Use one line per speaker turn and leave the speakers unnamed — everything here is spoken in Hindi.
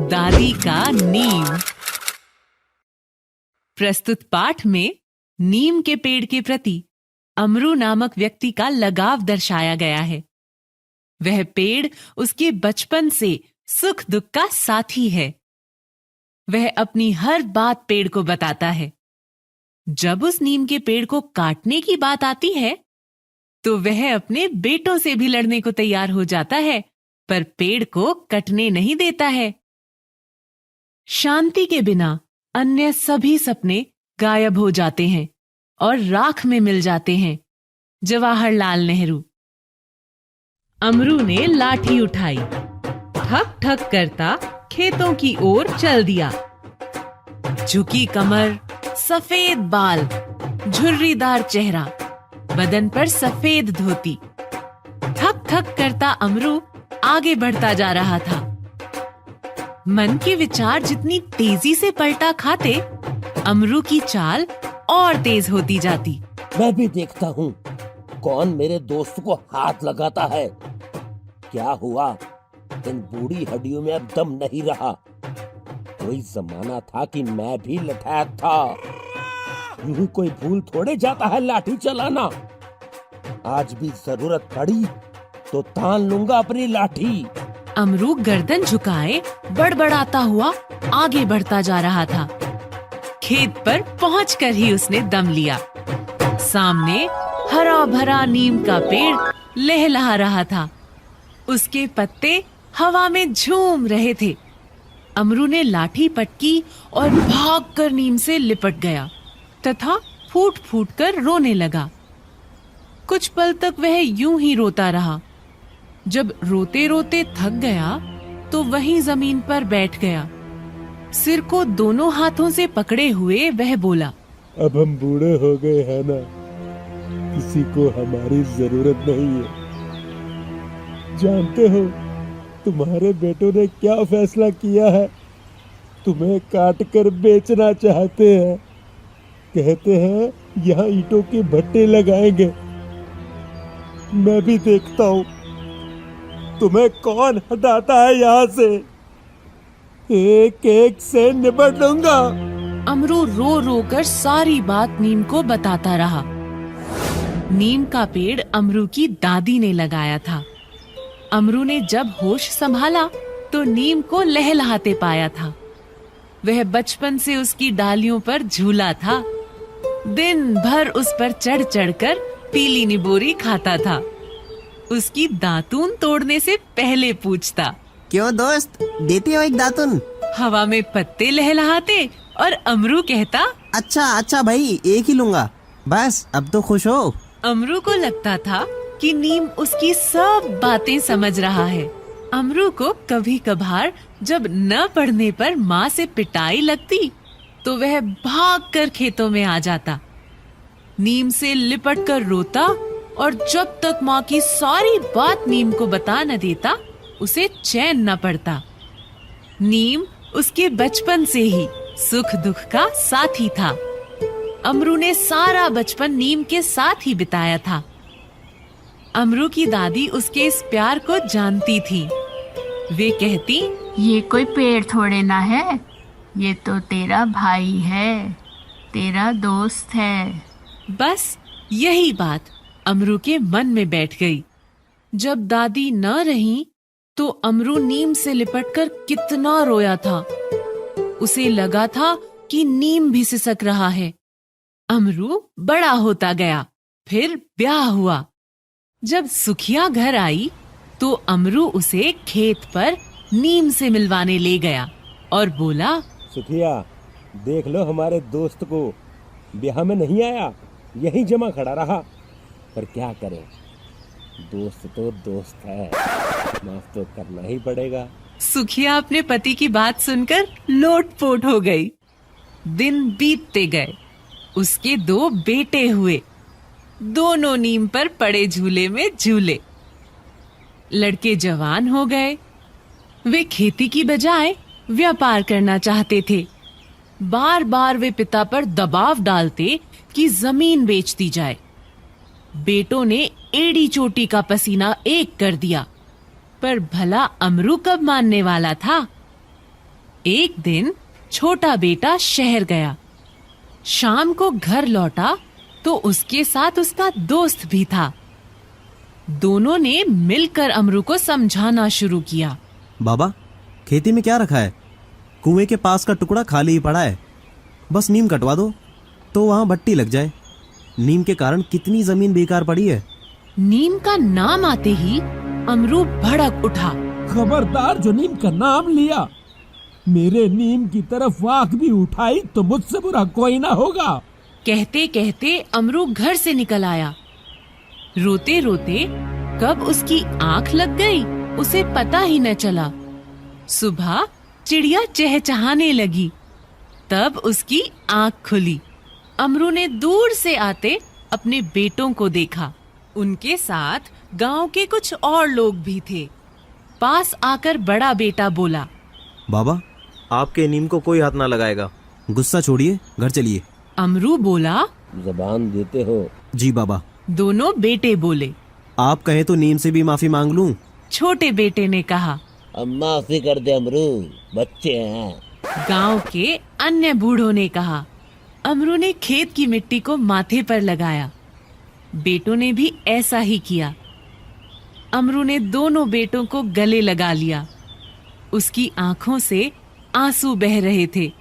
दादी का नीम। प्रस्तुत पाठ में नीम के पेड़ के प्रति अमरू नामक व्यक्ति का लगाव दर्शाया गया है। वह पेड़ उसके बचपन से सुख दुख का साथी है। वह अपनी हर बात पेड़ को बताता है। जब उस नीम के पेड़ को काटने की बात आती है तो वह अपने बेटों से भी लड़ने को तैयार हो जाता है, पर पेड़ को कटने नहीं देता है। शांति के बिना अन्य सभी सपने गायब हो जाते हैं और राख में मिल जाते हैं। जवाहरलाल नेहरू। अमरू ने लाठी उठाई, ठक ठक करता खेतों की ओर चल दिया। झुकी कमर, सफेद बाल, झुर्रीदार चेहरा, बदन पर सफेद धोती। ठक ठक करता अमरू आगे बढ़ता जा रहा था। मन के विचार जितनी तेजी से पलटा खाते, अमरू की चाल और तेज होती जाती।
मैं भी देखता हूँ कौन मेरे दोस्त को हाथ लगाता है। क्या हुआ, इन बूढ़ी हड्डियों में अब दम नहीं रहा। कोई जमाना था कि मैं भी लठैत था। यूं कोई भूल थोड़े जाता है लाठी चलाना। आज भी जरूरत पड़ी तो तान लूंगा अपनी लाठी।
अमरू गर्दन झुकाए बड़बड़ाता हुआ आगे बढ़ता जा रहा था। खेत पर पहुंचकर ही उसने दम लिया। सामने हरा भरा नीम का पेड़ लहलहा रहा था। उसके पत्ते हवा में झूम रहे थे। अमरू ने लाठी पटकी और भागकर नीम से लिपट गया तथा फूट फूट कर रोने लगा। कुछ पल तक वह यूं ही रोता रहा। जब रोते रोते थक गया तो वहीं जमीन पर बैठ गया। सिर को दोनों हाथों से पकड़े हुए वह बोला,
अब हम बूढ़े हो गए हैं ना, किसी को हमारी जरूरत नहीं है। जानते हो तुम्हारे बेटों ने क्या फैसला किया है? तुम्हें काट कर बेचना चाहते हैं। कहते हैं यहाँ ईंटों के भट्टे लगाएंगे। मैं भी देखता हूँ तुम्हें कौन हटाता है यहाँ से। एक एक से निपट लूंगा।
अमरू रो रो कर सारी बात नीम को बताता रहा। नीम का पेड़ अमरू की दादी ने लगाया था। अमरू ने जब होश संभाला तो नीम को लहलहाते पाया था। वह बचपन से उसकी डालियों पर झूला था। दिन भर उस पर चढ़ चढ़कर पीली निबोरी खाता था। उसकी दातून तोड़ने से पहले पूछता,
क्यों दोस्त, देते हो एक दातुन?
हवा में पत्ते लहलहाते और अमरू कहता,
अच्छा भाई, एक ही लूंगा, बस अब तो खुश हो।
अमरू को लगता था कि नीम उसकी सब बातें समझ रहा है। अमरू को कभी कभार जब न पढ़ने पर माँ से पिटाई लगती तो वह भागकर खेतों में आ जाता। नीम से लिपट कर रोता और जब तक माँ की सारी बात नीम को बता न देता उसे चैन न पड़ता। नीम उसके बचपन से ही सुख दुख का साथी था। अमरू ने सारा बचपन नीम के साथ ही बिताया था। अमरू की दादी उसके इस प्यार को जानती थी। वे कहती,
ये कोई पेड़ थोड़े ना है, ये तो तेरा भाई है, तेरा दोस्त है।
बस यही बात अमरू के मन में बैठ गई। जब दादी न रही तो अमरू नीम से लिपटकर कितना रोया था। उसे लगा था कि नीम भी सिसक रहा है। अमरू बड़ा होता गया, फिर ब्याह हुआ। जब सुखिया घर आई तो अमरू उसे खेत पर नीम से मिलवाने ले गया और बोला,
सुखिया, देख लो हमारे दोस्त को, ब्याह में नहीं आया, यहीं जमा खड़ा रहा। पर क्या करें, दोस्त तो दोस्त है, माफ तो करना ही पड़ेगा।
सुखिया अपने पति की बात सुनकर लोटपोट हो गई। दिन बीतते गए। उसके 2 बेटे हुए। दोनों नीम पर पड़े झूले में झूले। लड़के जवान हो गए। वे खेती की बजाय व्यापार करना चाहते थे। बार बार वे पिता पर दबाव डालते कि जमीन बेच दी जाए। बेटों ने एड़ी चोटी का पसीना एक कर दिया। पर भला अमरू कब मानने वाला था। एक दिन छोटा बेटा शहर गया। शाम को घर लौटा तो उसके साथ उसका दोस्त भी था। दोनों ने मिलकर अमरू को समझाना शुरू किया।
बाबा, खेती में क्या रखा है? कुएं के पास का टुकड़ा खाली ही पड़ा है, बस नीम कटवा दो तो वहां भट्टी लग जाए। नीम के कारण कितनी जमीन बेकार पड़ी है।
नीम का नाम आते ही अमरू भड़क उठा।
खबरदार जो नीम का नाम लिया, मेरे नीम की तरफ आंख भी उठाई तो मुझसे बुरा कोई ना होगा।
कहते कहते अमरू घर से निकल आया। रोते रोते कब उसकी आंख लग गई उसे पता ही न चला। सुबह चिड़िया चहचहाने लगी, तब उसकी आंख खुली। अमरू ने दूर से आते अपने बेटों को देखा। उनके साथ गांव के कुछ और लोग भी थे। पास आकर बड़ा बेटा बोला,
बाबा, आपके नीम को कोई हाथ ना लगाएगा। गुस्सा छोड़िए, घर चलिए।
अमरू बोला,
जबान देते हो।
जी बाबा।
दोनों बेटे बोले,
आप कहें तो नीम से भी माफी मांग लूं।
छोटे बेटे ने कहा।
अब माफी कर दे अमरू, बच्चे हैं।
गांव के अन्य बूढ़ों ने कहा। अमरू ने खेत की मिट्टी को माथे पर लगाया। बेटों ने भी ऐसा ही किया। अमरू ने दोनों बेटों को गले लगा लिया। उसकी आंखों से आंसू बह रहे थे।